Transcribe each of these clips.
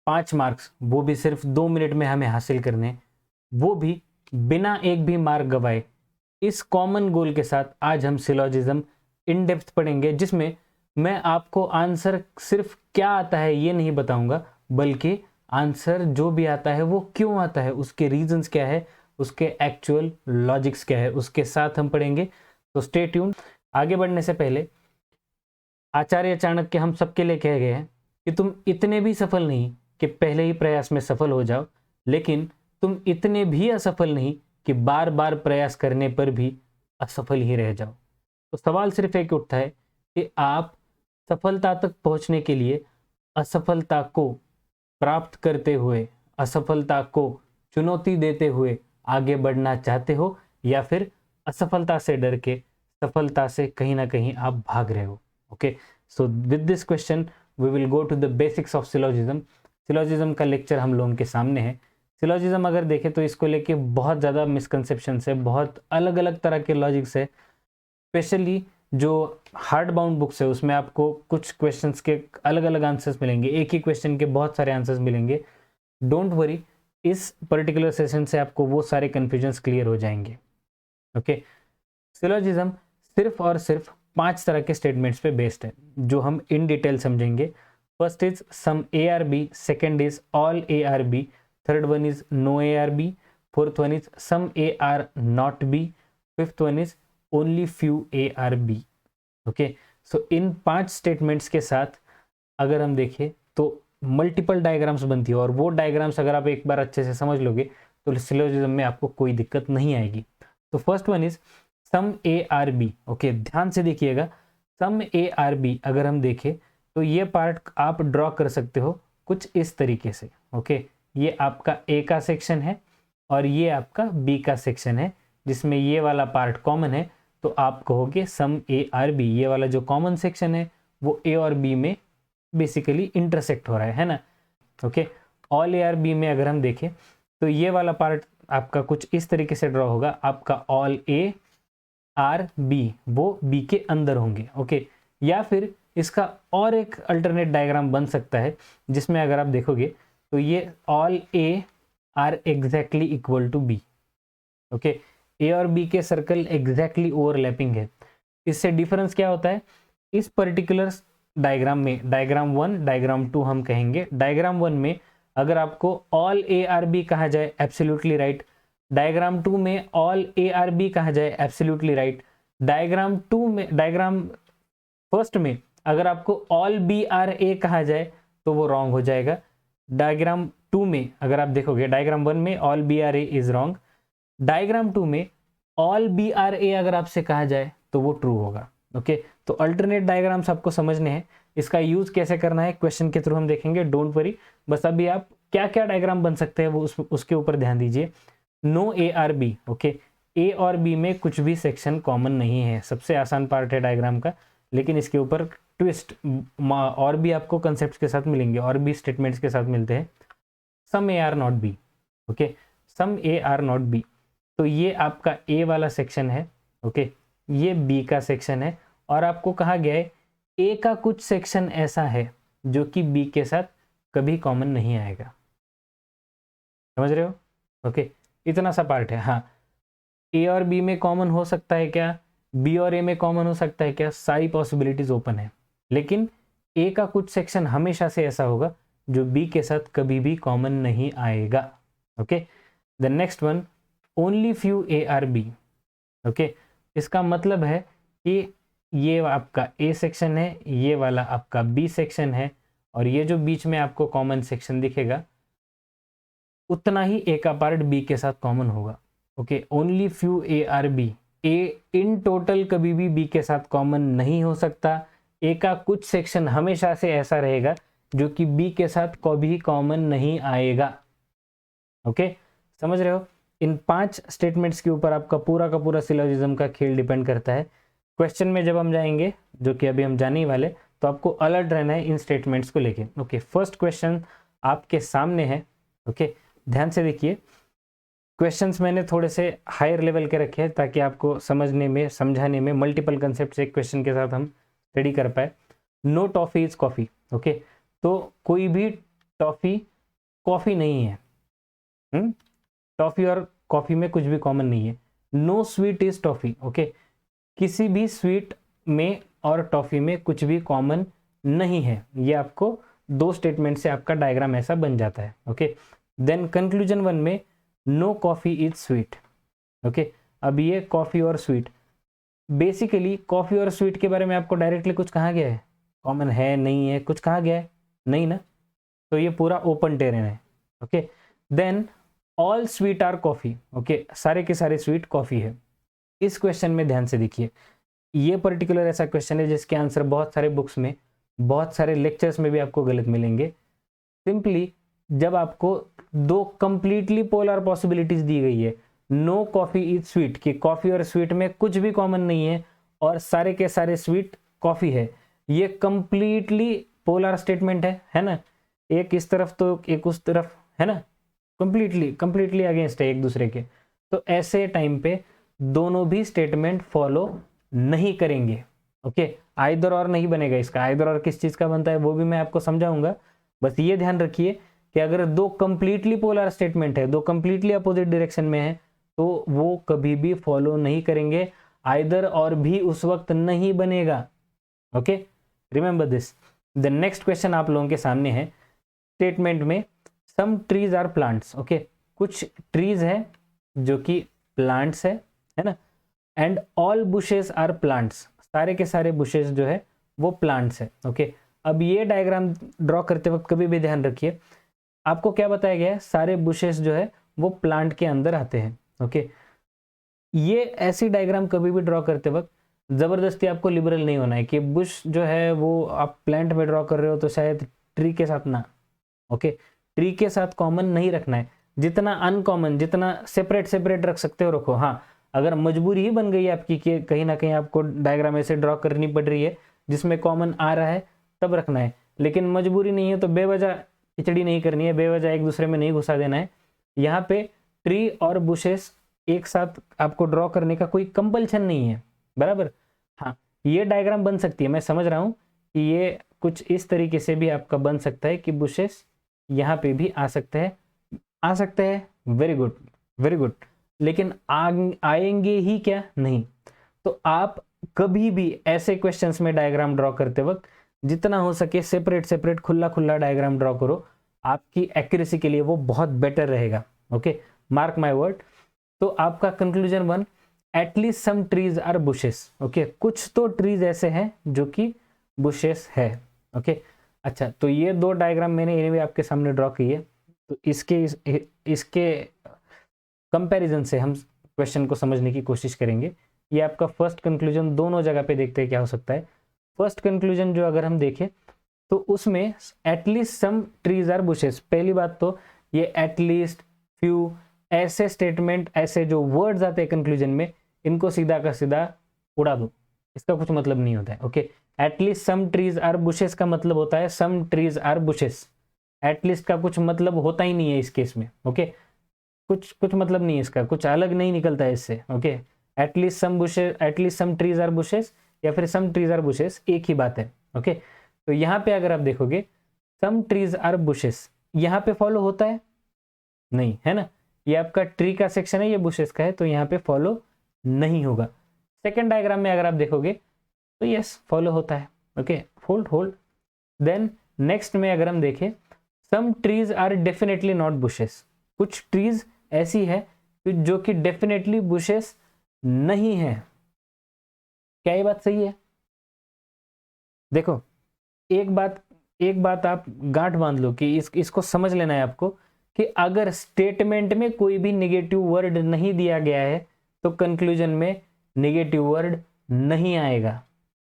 5 marks, वो भी सिर्फ 2 मिनट में हमें हासिल करने, वो भी बिना एक भी मार्क गवाए। इस कॉमन गोल के साथ आज हम सिलोजिज्म इन डेप्थ पढ़ेंगे, जिसमें मैं आपको आंसर सिर्फ क्या आता है ये नहीं बताऊंगा, बल्कि आंसर जो भी आता है वो क्यों आता है, उसके रीजंस क्या है, उसके एक्चुअल लॉजिक्स क्या है, उसके साथ हम पढ़ेंगे। तो स्टे ट्यून्ड। आगे बढ़ने से पहले आचार्य चाणक्य हम सबके लिए कह गए हैं कि तुम इतने भी सफल नहीं कि पहले ही प्रयास में सफल हो जाओ, लेकिन तुम इतने भी असफल नहीं कि बार बार प्रयास करने पर भी असफल ही रह जाओ। तो सवाल सिर्फ एक उठता है कि आप सफलता तक पहुंचने के लिए असफलता को प्राप्त करते हुए, असफलता को चुनौती देते हुए आगे बढ़ना चाहते हो, या फिर असफलता से डर के सफलता से कहीं ना कहीं आप भाग रहे हो। Okay, so with this question we will go to the basics of syllogism. Syllogism का लेक्चर हम लोगों के सामने है। सिलोजिज्म अगर देखें तो इसको लेके बहुत ज़्यादा मिसकंसेप्शन है, बहुत अलग अलग तरह के लॉजिक्स है। स्पेशली जो हार्ड बाउंड बुक्स है उसमें आपको कुछ क्वेश्चंस के अलग अलग आंसर्स मिलेंगे, एक ही क्वेश्चन के बहुत सारे आंसर्स मिलेंगे। डोंट वरी, इस पर्टिकुलर सेशन से आपको वो सारे कन्फ्यूजन्स क्लियर हो जाएंगे। ओके, सिलोजिज्म सिर्फ और सिर्फ 5 तरह के स्टेटमेंट्स पे बेस्ड है, जो हम इन डिटेल समझेंगे। First is some A are B, second is all A are B, third one is no A are B, fourth one is some A are not B, fifth one is only few A are B. Okay, so in 5 statements के साथ अगर हम देखें तो multiple diagrams बनती है, और वो डायग्राम्स अगर आप एक बार अच्छे से समझ लोगे तो सिलोजिज्म में आपको कोई दिक्कत नहीं आएगी। तो first one is some A are B. Okay, ध्यान से देखिएगा, सम ए आर बी अगर हम देखें तो ये पार्ट आप ड्रॉ कर सकते हो कुछ इस तरीके से। ओके, ये आपका ए का सेक्शन है और ये आपका बी का सेक्शन है, जिसमें ये वाला पार्ट कॉमन है, तो आप कहोगे सम ए आर बी। ये वाला जो कॉमन सेक्शन है वो ए और बी में बेसिकली इंटरसेक्ट हो रहा है ना। Okay, all A are B में अगर हम देखें तो ये वाला पार्ट आपका कुछ इस तरीके से ड्रॉ होगा, आपका ऑल ए आर बी वो बी के अंदर होंगे। ओके, या फिर इसका और एक अल्टरनेट डायग्राम बन सकता है, जिसमें अगर आप देखोगे तो ये all A are exactly equal to B. Okay, A और बी के सर्कल एग्जैक्टली ओवरलैपिंग है। इससे डिफरेंस क्या होता है इस पर्टिकुलर डायग्राम में? डायग्राम 1, डायग्राम 2 हम कहेंगे। डायग्राम 1 में अगर आपको ऑल ए आर बी कहा जाए, एब्सोल्युटली राइट। डायग्राम 2 में ऑल ए आर बी कहा जाए, एब्सोल्युटली राइट। डायग्राम 2 में, डायग्राम फर्स्ट में अगर आपको ऑल बी आर ए कहा जाए तो वो रॉन्ग हो जाएगा। डायग्राम 2 में अगर आप देखोगे, डायग्राम 1 में all B are A is wrong, diagram 2 में ऑल बी आर ए अगर आपसे कहा जाए तो वो ट्रू होगा। ओके, तो अल्टरनेट डायग्राम्स आपको समझने हैं, इसका यूज कैसे करना है क्वेश्चन के थ्रू हम देखेंगे, डोंट वरी। बस अभी आप क्या क्या डायग्राम बन सकते हैं वो उसके ऊपर ध्यान दीजिए। No A are B. Okay, A और बी में कुछ भी सेक्शन कॉमन नहीं है, सबसे आसान पार्ट है डायग्राम का, लेकिन इसके ऊपर ट्विस्ट और भी आपको कंसेप्ट के साथ मिलेंगे, और भी स्टेटमेंट्स के साथ मिलते हैं। Some A are not B. Okay, some A are not B, तो ये आपका ए वाला सेक्शन है। ओके, ये बी का सेक्शन है, और आपको कहा गया है ए का कुछ सेक्शन ऐसा है जो कि बी के साथ कभी कॉमन नहीं आएगा। समझ रहे हो? ओके, इतना सा पार्ट है। हाँ, ए और बी में कॉमन हो सकता है क्या, बी और ए में कॉमन हो सकता है क्या, सारी पॉसिबिलिटीज ओपन है, लेकिन ए का कुछ सेक्शन हमेशा से ऐसा होगा जो बी के साथ कभी भी कॉमन नहीं आएगा। Okay, the next one, only few A are B. Okay, इसका मतलब है कि ये आपका ए सेक्शन है, ये वाला आपका बी सेक्शन है, और ये जो बीच में आपको कॉमन सेक्शन दिखेगा उतना ही ए का पार्ट बी के साथ कॉमन होगा। Okay, only few A are B, A in total कभी भी बी के साथ कॉमन नहीं हो सकता। ए का कुछ सेक्शन हमेशा से ऐसा रहेगा जो कि बी के साथ कभी कॉमन नहीं आएगा। ओके, समझ रहे हो? इन 5 स्टेटमेंट्स के ऊपर आपका पूरा का पूरा सिलोजिज्म का खेल डिपेंड करता है। क्वेश्चन में जब हम जाएंगे, जो कि अभी हम जाने ही वाले, तो आपको अलर्ट रहना है इन स्टेटमेंट्स को लेके। ओके, फर्स्ट क्वेश्चन आपके सामने है। ओके, ध्यान से देखिए, क्वेश्चंस मैंने थोड़े से हायर लेवल के रखे हैं ताकि आपको समझने में, समझाने में मल्टीपल कंसेप्ट एक क्वेश्चन के साथ हम स्टडी कर पाए। No toffee is coffee. Okay, तो कोई भी टॉफी कॉफी नहीं है। टॉफी और कॉफी में कुछ भी कॉमन नहीं है। No sweet is toffee. Okay, किसी भी स्वीट में और टॉफी में कुछ भी कॉमन नहीं है। ये आपको दो स्टेटमेंट से आपका डायग्राम ऐसा बन जाता है। ओके, देन कंक्लूजन 1 में no coffee is sweet. Okay, अब ये कॉफी और स्वीट, बेसिकली कॉफी और स्वीट के बारे में आपको डायरेक्टली कुछ कहा गया है? कॉमन है नहीं है, कुछ कहा गया है? नहीं ना, तो ये पूरा ओपन टेरेन है। Okay, then all sweet are coffee. Okay, सारे के सारे स्वीट कॉफी है। इस क्वेश्चन में ध्यान से देखिए, ये पर्टिकुलर ऐसा क्वेश्चन है जिसके आंसर बहुत सारे बुक्स में, बहुत सारे लेक्चर्स में भी आपको गलत मिलेंगे। सिंपली जब आपको दो कंप्लीटली पोलर पॉसिबिलिटीज दी गई है, नो कॉफी इज स्वीट, कि कॉफी और स्वीट में कुछ भी कॉमन नहीं है और सारे के सारे स्वीट कॉफी है, ये कंप्लीटली पोलर स्टेटमेंट है ना, एक इस तरफ तो एक उस तरफ, है ना, कंप्लीटली अगेंस्ट है एक दूसरे के। तो ऐसे टाइम पे दोनों भी स्टेटमेंट फॉलो नहीं करेंगे। ओके, आइदर और नहीं बनेगा। इसका आइदर और किस चीज का बनता है वो भी मैं आपको समझाऊंगा। बस ये ध्यान रखिए कि अगर दो कंप्लीटली पोलर स्टेटमेंट है, दो कंप्लीटली अपोजिट डायरेक्शन में है, तो वो कभी भी फॉलो नहीं करेंगे। आइदर और भी उस वक्त नहीं बनेगा। Okay, remember this. The next question आप लोगों के सामने है, स्टेटमेंट में some trees are plants. Okay, कुछ ट्रीज है जो कि प्लांट्स है ना, and all bushes are plants, सारे के सारे बुशेस जो है वो प्लांट्स है। ओके, अब ये डायग्राम ड्रॉ करते वक्त कभी भी ध्यान रखिए, आपको क्या बताया गया है, सारे बुशेस जो है वो प्लांट के अंदर आते हैं। ओके, ये ऐसी डायग्राम कभी भी ड्रॉ करते वक्त जबरदस्ती आपको लिबरल नहीं होना है कि बुश जो है वो आप प्लांट में ड्रॉ कर रहे हो तो शायद ट्री के साथ ना। ओके, ट्री के साथ कॉमन नहीं रखना है, जितना अनकॉमन, जितना सेपरेट रख सकते हो रखो। हाँ, अगर मजबूरी ही बन गई आपकी कि कहीं ना कहीं आपको डायग्राम ऐसे ड्रॉ करनी पड़ रही है जिसमें कॉमन आ रहा है, तब रखना है। लेकिन मजबूरी नहीं है तो बेवजह खिचड़ी नहीं करनी है, बेवजह एक दूसरे में नहीं घुसा देना है। यहाँ पे ट्री और बुशेस एक साथ आपको ड्रॉ करने का कोई कंपल्शन नहीं है, बराबर। हाँ, ये डायग्राम बन सकती है, मैं समझ रहा हूँ कि ये कुछ इस तरीके से भी आपका बन सकता है कि बुशेस यहाँ पे भी आ सकते हैं, वेरी गुड वेरी गुड। लेकिन आएंगे ही क्या? नहीं। तो आप कभी भी ऐसे क्वेश्चंस में डायग्राम ड्रॉ करते वक्त जितना हो सके सेपरेट खुला डायग्राम ड्रॉ करो, आपकी एक्यूरेसी के लिए वो बहुत बेटर रहेगा। Okay, mark my word. तो आपका conclusion 1, at least some trees are bushes. Okay, कुछ तो ट्रीज ऐसे हैं जो कि बुशेस है। ओके, अच्छा, तो ये दो डायग्राम मैंने इन्हें भी आपके सामने ड्रॉ की है। तो इसके कंपैरिजन से हम क्वेश्चन को समझने की कोशिश करेंगे। ये आपका फर्स्ट कंक्लूजन, दोनों जगह पे देखते हैं क्या हो सकता है। फर्स्ट कंक्लूजन जो अगर हम देखें तो उसमें at least some trees are bushes, पहली बात तो ये एटलीस्ट, फ्यू, ऐसे स्टेटमेंट, ऐसे जो वर्ड्स आते हैं कंक्लूजन में, इनको सीधा का सीधा उड़ा दो, इसका कुछ मतलब नहीं होता है। Okay, at least some trees are bushes का मतलब होता है some trees are bushes, at least का कुछ मतलब होता ही नहीं है इस केस में। ओके, कुछ मतलब नहीं है इसका, कुछ अलग नहीं निकलता है इससे। Okay, at least some bushes, at least some trees are bushes या फिर सम ट्रीज आर बुशेस, एक ही बात है। ओके, तो यहाँ पे अगर आप देखोगे सम ट्रीज आर बुशेस, यहाँ पे फॉलो होता है नहीं, है ना, ये आपका ट्री का सेक्शन है, ये बुशेस का है, तो यहाँ पे फॉलो नहीं होगा। सेकेंड डायग्राम में अगर आप देखोगे तो यस फॉलो होता है। Okay, hold. देन नेक्स्ट में अगर हम देखें, some trees are definitely not bushes, कुछ ट्रीज ऐसी है जो कि डेफिनेटली बुशेस नहीं है। क्या ये बात सही है? देखो, एक बात आप गांठ बांध लो कि इसको समझ लेना है आपको कि अगर स्टेटमेंट में कोई भी नेगेटिव वर्ड नहीं दिया गया है तो कंक्लूजन में नेगेटिव वर्ड नहीं आएगा।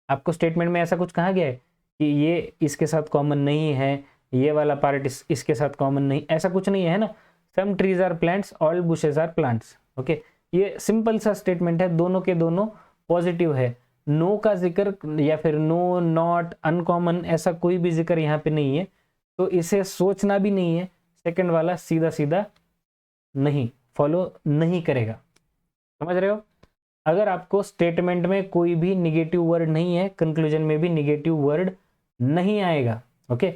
आपको स्टेटमेंट में ऐसा कुछ कहा गया है कि ये इसके साथ कॉमन नहीं है, ये वाला पार्ट इसके साथ कॉमन नहीं, ऐसा कुछ नहीं है ना। Some trees are plants, all bushes are plants. Okay, ये सिंपल सा स्टेटमेंट है, दोनों के दोनों पॉजिटिव है। नो का जिक्र या फिर नो, नॉट, अनकॉमन, ऐसा कोई भी जिक्र यहाँ पे नहीं है, तो इसे सोचना भी नहीं है। सेकंड वाला सीधा सीधा नहीं, फॉलो नहीं करेगा। समझ रहे हो? अगर आपको स्टेटमेंट में कोई भी निगेटिव वर्ड नहीं है, कंक्लूजन में भी निगेटिव वर्ड नहीं आएगा। ओके,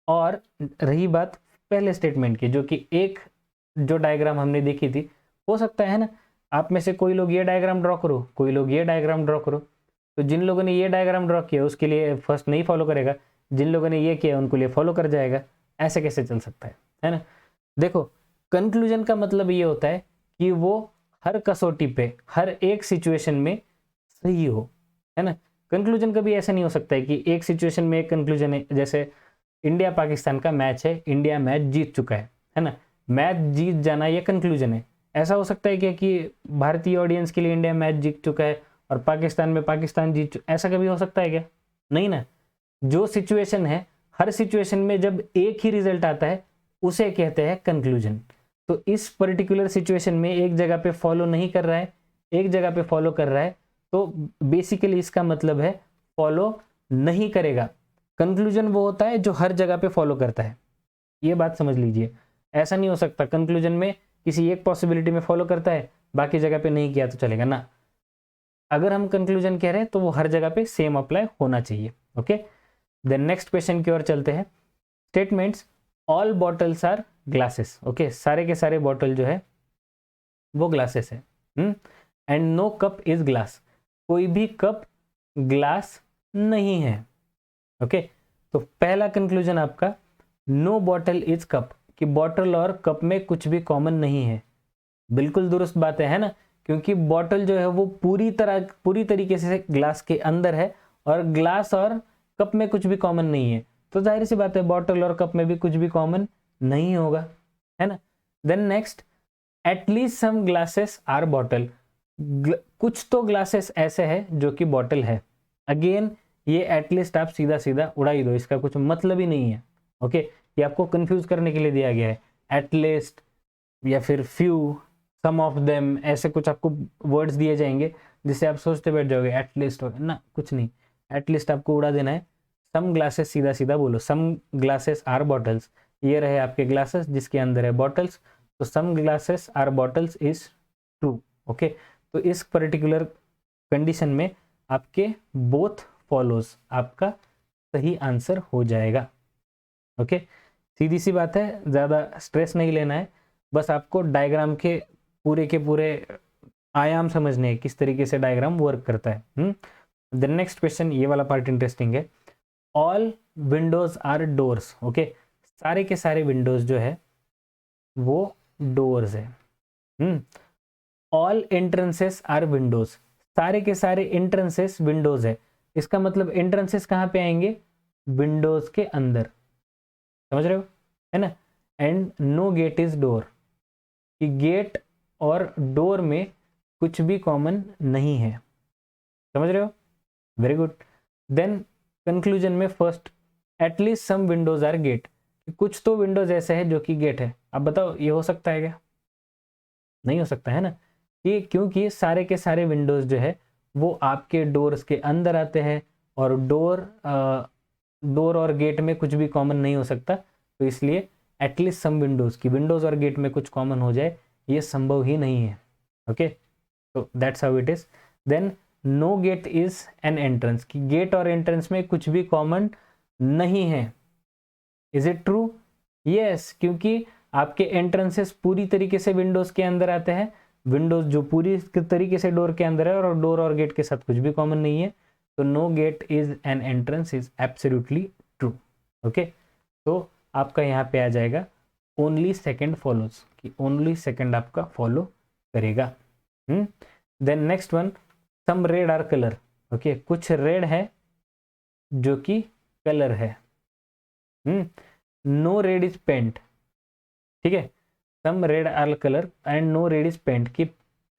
और रही बात पहले स्टेटमेंट की, जो कि एक जो डायग्राम हमने देखी थी, हो सकता है ना आप में से कोई लोग ये डायग्राम ड्रॉ करो, कोई लोग ये डायग्राम ड्रॉ करो, तो जिन लोगों ने ये डायग्राम ड्रॉ किया उसके लिए फर्स्ट नहीं फॉलो करेगा, जिन लोगों ने ये किया उनको लिए फॉलो कर जाएगा। ऐसे कैसे चल सकता है ना। देखो कंक्लूजन का मतलब ये होता है कि वो हर कसौटी पे, हर एक सिचुएशन में सही हो, है ना। कंक्लूजन कभी ऐसा नहीं हो सकता है कि एक सिचुएशन में एक कंक्लूजन है, जैसे इंडिया पाकिस्तान का मैच है, इंडिया मैच जीत चुका है ना, मैच जीत जाना ये कंक्लूजन है। ऐसा हो सकता है क्या कि भारतीय ऑडियंस के लिए इंडिया मैच जीत चुका है और पाकिस्तान में पाकिस्तान जीत चुका, ऐसा कभी हो सकता है क्या? नहीं ना। जो सिचुएशन है, हर सिचुएशन में जब एक ही रिजल्ट आता है उसे कहते हैं कंक्लूजन। तो इस पर्टिकुलर सिचुएशन में एक जगह पे फॉलो नहीं कर रहा है, एक जगह पे फॉलो कर रहा है, तो बेसिकली इसका मतलब है फॉलो नहीं करेगा। कंक्लूजन वो होता है जो हर जगह पे फॉलो करता है, ये बात समझ लीजिए। ऐसा नहीं हो सकता कंक्लूजन में किसी एक पॉसिबिलिटी में फॉलो करता है, बाकी जगह पे नहीं किया तो चलेगा ना। अगर हम कंक्लूजन कह रहे हैं तो वो हर जगह पे सेम अप्लाई होना चाहिए। ओके, देन नेक्स्ट क्वेश्चन की ओर चलते हैं। Statements all bottles are glasses. Okay, सारे के सारे बॉटल जो है वो ग्लासेस है। And no cup is glass, कोई भी कप ग्लास नहीं है। ओके, तो पहला कंक्लूजन आपका नो बॉटल इज कप, कि बॉटल और कप में कुछ भी कॉमन नहीं है। बिल्कुल दुरुस्त बात है ना, क्योंकि बॉटल जो है वो पूरी तरीके से ग्लास के अंदर है और ग्लास और कप में कुछ भी कॉमन नहीं है, तो जाहिर सी बात है बॉटल और कप में भी कुछ भी कॉमन नहीं होगा, है ना। Then next, at least some glasses are bottle, कुछ तो ग्लासेस ऐसे हैं जो कि बॉटल है। अगेन ये एटलीस्ट आप सीधा सीधा उड़ा ही दो, इसका कुछ मतलब ही नहीं है। ओके, ये आपको कंफ्यूज करने के लिए दिया गया है। एटलीस्ट या फिर फ्यू, सम ऑफ देम, ऐसे कुछ आपको वर्ड्स दिए जाएंगे जिससे आप सोचते बैठ जाओगे एटलीस्ट ना, कुछ नहीं। एटलीस्ट आपको उड़ा देना है। सम ग्लासेस सीधा सीधा बोलो, सम ग्लासेस आर बॉटल्स, ये रहे आपके ग्लासेस जिसके अंदर है बॉटल्स, तो some glasses are bottles is true. Okay, तो इस पर्टिकुलर कंडीशन में आपके बोथ फॉलोज, आपका सही आंसर हो जाएगा। ओके, सीधी सी बात है, ज़्यादा स्ट्रेस नहीं लेना है, बस आपको डायग्राम के पूरे आयाम समझने हैं, किस तरीके से डायग्राम वर्क करता है। द नेक्स्ट क्वेश्चन, ये वाला पार्ट इंटरेस्टिंग है। All windows are doors. Okay, सारे के सारे विंडोज जो है वो डोर्स है। ऑल एंट्रेंसेस आर विंडोज, सारे के सारे एंट्रेंसेस विंडोज है। इसका मतलब एंट्रेंसेस कहाँ पे आएंगे? विंडोज के अंदर, समझ रहे हो, है ना। And no gate is door, कि गेट और डोर में कुछ भी कॉमन नहीं है, समझ रहे हो, वेरी गुड। देन कंक्लूजन में first, at least some windows are gate, कुछ तो विंडोज ऐसे है जो कि गेट है। अब बताओ ये हो सकता है क्या? नहीं हो सकता, है ना, कि क्योंकि सारे के सारे विंडोज जो है वो आपके डोर्स के अंदर आते हैं और डोर और गेट में कुछ भी कॉमन नहीं हो सकता, तो इसलिए एटलीस्ट सम विंडोज, की विंडोज और गेट में कुछ कॉमन हो जाए ये संभव ही नहीं है। ओके, तो that's how it is. Then no gate is an entrance, कि गेट और एंट्रेंस में कुछ भी कॉमन नहीं है। Is it true? यस, क्योंकि आपके एंट्रेंसेस पूरी तरीके से विंडोज के अंदर आते हैं, विंडोज जो पूरी तरीके से डोर के अंदर है और डोर और गेट के साथ कुछ भी कॉमन नहीं है, तो no gate is an entrance is absolutely true. Okay, तो आपका यहाँ पे आ जाएगा ओनली सेकंड फॉलोज, कि ओनली सेकंड आपका फॉलो करेगा। Then next one, some red are colour. Okay, कुछ रेड है जो कि कलर है। नो रेड इज पेंट, ठीक है, some red are colour and no red is paint, कि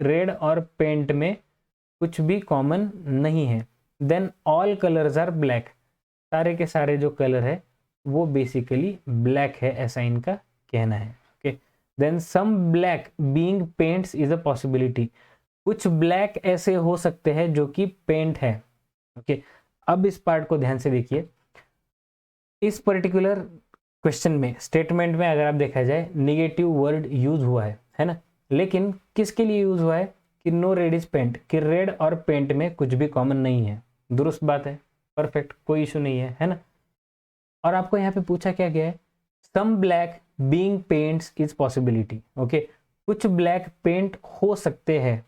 रेड और पेंट में कुछ भी कॉमन नहीं है। Then all colours are black, सारे के सारे जो कलर है वो बेसिकली ब्लैक है, ऐसा इनका कहना है। Okay, then some black being paints is a possibility, कुछ ब्लैक ऐसे हो सकते हैं जो कि पेंट है। ओके, अब इस पार्ट को ध्यान से देखिए। इस पर्टिकुलर क्वेश्चन में, स्टेटमेंट में अगर आप देखा जाए, नेगेटिव वर्ड यूज हुआ है ना, लेकिन किसके लिए यूज हुआ है? कि नो रेड इज पेंट, कि रेड और पेंट में कुछ भी कॉमन नहीं है। दुरुस्त बात है, परफेक्ट, कोई इशू नहीं है ना। और आपको यहाँ पे पूछा क्या गया है? Some black being paints is possibility. Okay, कुछ ब्लैक पेंट हो सकते हैं।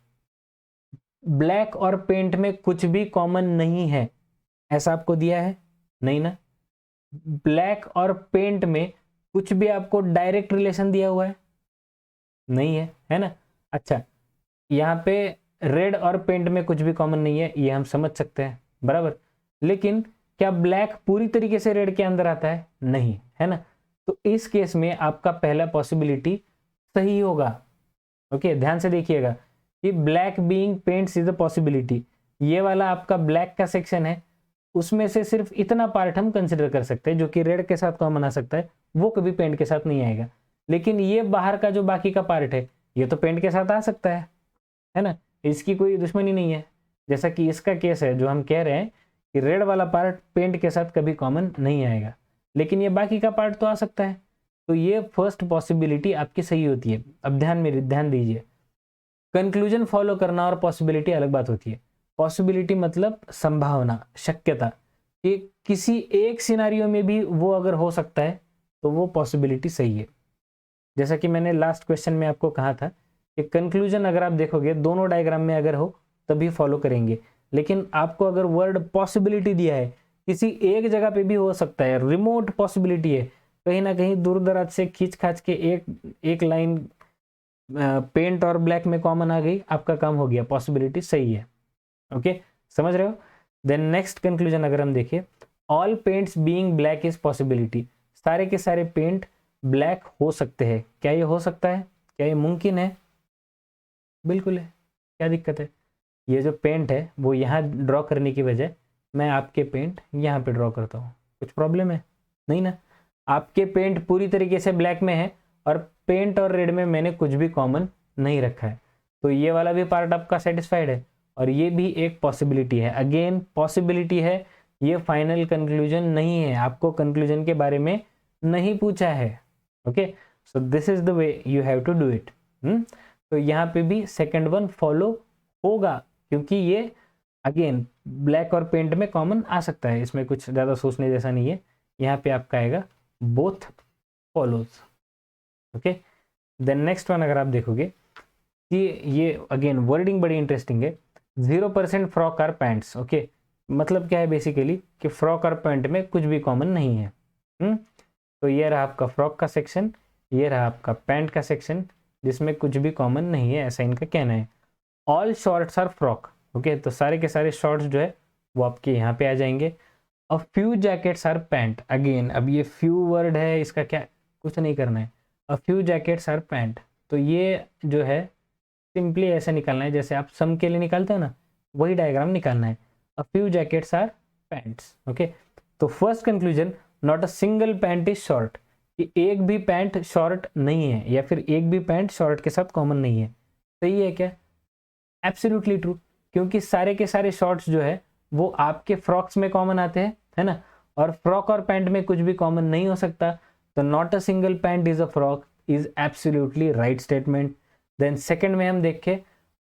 ब्लैक और पेंट में कुछ भी कॉमन नहीं है, ऐसा आपको दिया है नहीं ना। ब्लैक और पेंट में कुछ भी आपको डायरेक्ट रिलेशन दिया हुआ है नहीं है ना। अच्छा, यहाँ पे रेड और पेंट में कुछ भी कॉमन नहीं है, ये हम समझ सकते हैं बराबर। लेकिन क्या ब्लैक पूरी तरीके से रेड के अंदर आता है? नहीं, है ना। तो इस केस में आपका पहला पॉसिबिलिटी सही होगा। ओके, ध्यान से देखिएगा कि black being paints is a possibility. ये वाला आपका ब्लैक का सेक्शन है, उसमें से सिर्फ इतना पार्ट हम कंसिडर कर सकते हैं जो कि रेड के साथ कॉमन आ सकता है, वो कभी पेंट के साथ नहीं आएगा। लेकिन ये बाहर का जो बाकी का पार्ट है, ये तो पेंट के साथ आ सकता है ना। इसकी कोई दुश्मनी नहीं है। जैसा कि इसका केस है जो हम कह रहे हैं कि रेड वाला पार्ट पेंट के साथ कभी कॉमन नहीं आएगा, लेकिन ये बाकी का पार्ट तो आ सकता है। तो ये फर्स्ट पॉसिबिलिटी आपकी सही होती है। अब ध्यान दीजिए, कंक्लूजन फॉलो करना और पॉसिबिलिटी अलग बात होती है। पॉसिबिलिटी मतलब संभावना, शक्यता, कि किसी एक सिनारियो में भी वो अगर हो सकता है तो वो पॉसिबिलिटी सही है। जैसा कि मैंने लास्ट क्वेश्चन में आपको कहा था कि कंक्लूजन अगर आप देखोगे दोनों डायग्राम में अगर हो तभी फॉलो करेंगे, लेकिन आपको अगर वर्ड पॉसिबिलिटी दिया है, किसी एक जगह पे भी हो सकता है, रिमोट पॉसिबिलिटी है, कहीं ना कहीं दूर दराज से खींच खाच के एक लाइन पेंट और ब्लैक में कॉमन आ गई, आपका काम हो गया, पॉसिबिलिटी सही है। ओके, समझ रहे हो। देन नेक्स्ट कंक्लूजन अगर हम देखें, all paints being black is possibility. सारे के सारे पेंट ब्लैक हो सकते हैं। क्या ये हो सकता है? क्या ये मुमकिन है? बिल्कुल है। क्या दिक्कत है? ये जो पेंट है वो यहाँ ड्रॉ करने की बजाय मैं आपके पेंट यहाँ पे ड्रॉ करता हूँ, कुछ प्रॉब्लम है? नहीं ना। आपके पेंट पूरी तरीके से ब्लैक में है और पेंट और रेड में मैंने कुछ भी कॉमन नहीं रखा है, तो ये वाला भी पार्ट आपका सेटिस्फाइड है और ये भी एक पॉसिबिलिटी है। अगेन पॉसिबिलिटी है, ये फाइनल कंक्लूजन नहीं है, आपको कंक्लूजन के बारे में नहीं पूछा है। Okay, so this is the way you have to do it. तो यहाँ पे भी सेकंड वन फॉलो होगा, क्योंकि ये अगेन ब्लैक और पेंट में कॉमन आ सकता है, इसमें कुछ ज़्यादा सोचने जैसा नहीं है। यहाँ पे आपका आएगा both follows. Okay, then next one अगर आप देखोगे कि ये अगेन वर्डिंग बड़ी इंटरेस्टिंग है, 0% फ्रॉक और पैंट्स। ओके, मतलब क्या है बेसिकली कि फ्रॉक और पैंट में कुछ भी कॉमन नहीं है। तो ये रहा आपका फ्रॉक का सेक्शन, ये रहा आपका पैंट का सेक्शन जिसमें कुछ भी कॉमन नहीं है, ऐसा इनका कहना है। All shorts are frock. Okay, तो सारे के सारे शॉर्ट्स जो है वो आपके यहाँ पे आ जाएंगे। A few jackets are pant. Again अब ये फ्यू वर्ड है, इसका क्या कुछ नहीं करना है। A few jackets are pant, तो ये जो है सिंपली ऐसे निकालना है जैसे आप सम के लिए निकालते हो ना, वही डायग्राम निकालना है। A few jackets are pants. Okay, तो first conclusion, not a single pant is short, कि एक भी पैंट शॉर्ट नहीं है या फिर एक भी पैंट शॉर्ट के साथ कॉमन नहीं है। सही है क्या? एब्सोल्युटली ट्रू, क्योंकि सारे के सारे शॉर्ट्स जो है वो आपके फ्रॉक्स में कॉमन आते हैं, है ना, और फ्रॉक और पैंट में कुछ भी कॉमन नहीं हो सकता। तो not a single pant is a frock is absolutely right statement. Then second में हम देखें,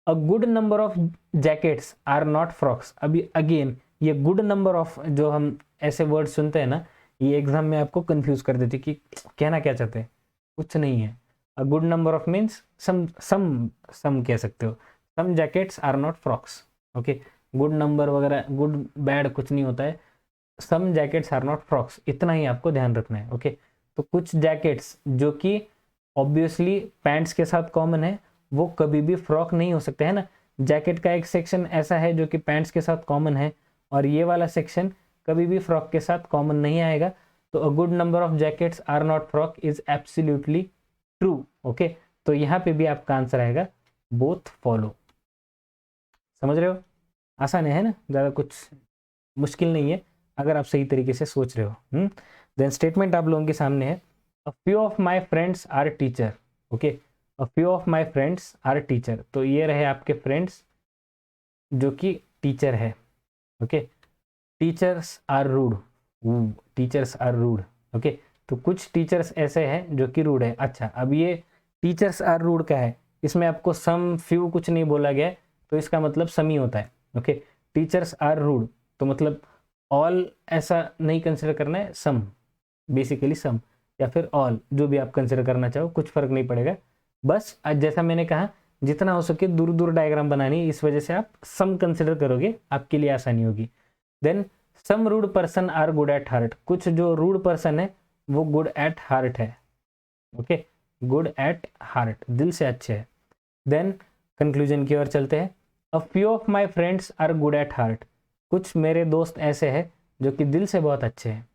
a good number of jackets are not frocks. अभी अगेन ये गुड नंबर ऑफ जो हम ऐसे वर्ड सुनते हैं ना, ये एग्जाम में आपको कंफ्यूज कर देती कि कहना क्या चाहते हैं, कुछ नहीं है। A good number of means some कह सकते हो, some jackets are not frocks. Okay, good number वगैरह गुड बैड कुछ नहीं होता है, some jackets are not frocks, इतना ही आपको ध्यान रखना है। ओके, तो कुछ जैकेट्स जो कि ऑब्वियसली पैंट्स के साथ कॉमन है वो कभी भी फ्रॉक नहीं हो सकते, है ना। जैकेट का एक सेक्शन ऐसा है जो कि पैंट्स के साथ कॉमन है और ये वाला सेक्शन कभी भी फ्रॉक के साथ कॉमन नहीं आएगा। तो a good number of jackets are not frock is absolutely true. Okay, तो यहाँ पे भी आपका आंसर आएगा बोथ फॉलो। समझ रहे हो? आसान है ना, ज़्यादा कुछ मुश्किल नहीं है अगर आप सही तरीके से सोच रहे हो। देन स्टेटमेंट आप लोगों के सामने है, a few of my friends are teacher. Okay, a few of my friends are teacher, तो ये रहे आपके फ्रेंड्स जो कि टीचर है। Okay, teachers are rude, teachers are rude. Okay, तो कुछ टीचर्स ऐसे हैं जो कि रूड है। अच्छा, अब ये टीचर्स आर रूड का है, इसमें आपको सम फ्यू कुछ नहीं बोला गया है, तो इसका मतलब सम ही होता है। ओके, टीचर्स आर रूड तो मतलब ऑल ऐसा नहीं कंसिडर करना है, सम, बेसिकली सम। या फिर ऑल, जो भी आप कंसिडर करना चाहो, कुछ फर्क नहीं पड़ेगा। बस आज जैसा मैंने कहा जितना हो सके दूर दूर डायग्राम बनानी है, इस वजह से आप सम कंसिडर करोगे, आपके लिए आसानी होगी। Then some rude person are good at heart, कुछ जो रूड पर्सन है वो गुड एट हार्ट है, ओके, गुड एट हार्ट, दिल से अच्छे है। देन कंक्लूजन की ओर चलते हैं। A few of my friends are good at heart, कुछ मेरे दोस्त ऐसे हैं जो कि दिल से बहुत अच्छे हैं,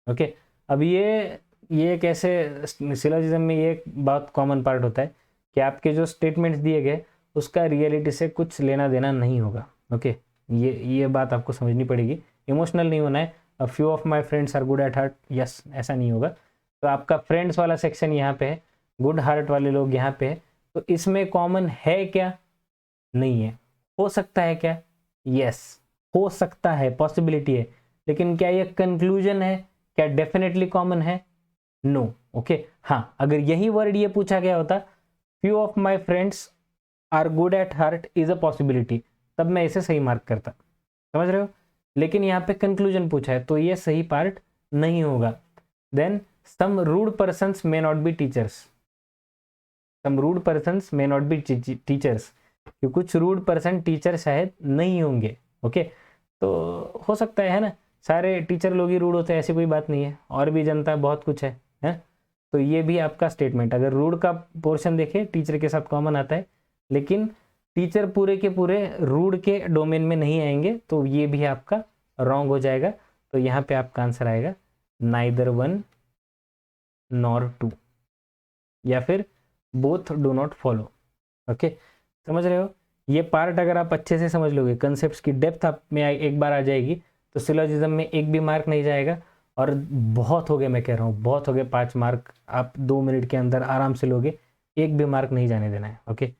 ओके। अब ये एक ऐसे सिलोजिज्म में ये एक बहुत कॉमन पार्ट होता है कि आपके जो स्टेटमेंट्स दिए गए उसका रियलिटी से कुछ लेना देना नहीं होगा, ओके। ये बात आपको समझनी पड़ेगी, इमोशनल नहीं होना है। A few of my friends are good at heart, yes, ऐसा नहीं होगा। तो आपका फ्रेंड्स वाला सेक्शन यहाँ पे है, गुड हार्ट वाले लोग यहाँ पे है, तो इसमें कॉमन है क्या? नहीं है। हो सकता है क्या? यस, हो सकता है, पॉसिबिलिटी है, लेकिन क्या ये कंक्लूजन है? क्या डेफिनेटली कॉमन है? No, okay. हाँ, अगर यही वर्ड ये पूछा गया होता few of my friends are good at heart is a possibility, तब मैं इसे सही मार्क करता, समझ रहे हो। लेकिन यहाँ पे कंक्लूजन पूछा है तो ये सही पार्ट नहीं होगा। Then some rude persons may not be teachers, some rude persons may not be teachers, कि कुछ रूड पर्सन टीचर शायद नहीं होंगे, ओके। तो हो सकता है ना, सारे टीचर लोग ही रूड होते हैं ऐसी कोई बात नहीं है, और भी जनता बहुत कुछ है? तो ये भी आपका स्टेटमेंट, अगर रूड का पोर्शन देखें टीचर के साथ कॉमन आता है, लेकिन टीचर पूरे के पूरे रूड के डोमेन में नहीं आएंगे, तो ये भी आपका रॉन्ग हो जाएगा। तो यहाँ पे आपका आंसर आएगा नाइदर वन नॉर टू, या फिर both do not follow, okay. समझ रहे हो? ये पार्ट अगर आप अच्छे से समझ लोगे, कंसेप्ट्स की डेप्थ आप में एक बार आ जाएगी, तो सिलोजिज्म में एक भी मार्क नहीं जाएगा। और बहुत हो गए, मैं कह रहा हूँ बहुत हो गए, 5 मार्क आप 2 मिनट के अंदर आराम से लोगे, एक भी मार्क नहीं जाने देना है, ओके।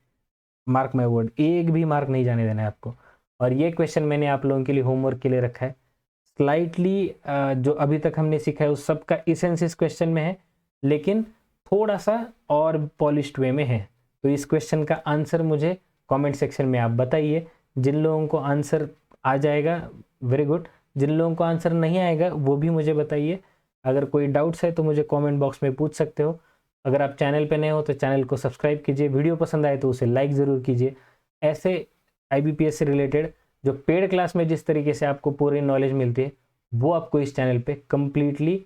मार्क माय वर्ड, एक भी मार्क नहीं जाने देना है आपको। और ये क्वेश्चन मैंने आप लोगों के लिए होमवर्क के लिए रखा है। स्लाइटली जो अभी तक हमने सीखा है उस सब का इसेंस इस क्वेश्चन में है, लेकिन थोड़ा सा और पॉलिश्ड वे में है। तो इस क्वेश्चन का आंसर मुझे कमेंट सेक्शन में आप बताइए। जिन लोगों को आंसर आ जाएगा वेरी गुड, जिन लोगों को आंसर नहीं आएगा वो भी मुझे बताइए। अगर कोई डाउट्स है तो मुझे कमेंट बॉक्स में पूछ सकते हो। अगर आप चैनल पे नए हो तो चैनल को सब्सक्राइब कीजिए, वीडियो पसंद आए तो उसे लाइक ज़रूर कीजिए। ऐसे IBPS से रिलेटेड जो पेड क्लास में जिस तरीके से आपको पूरी नॉलेज मिलती है, वो आपको इस चैनल पे कम्प्लीटली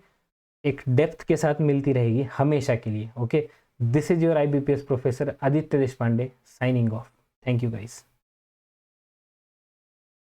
एक डेप्थ के साथ मिलती रहेगी हमेशा के लिए, okay. This is your IBPS professor Aditya Deshpande signing off. Thank you guys.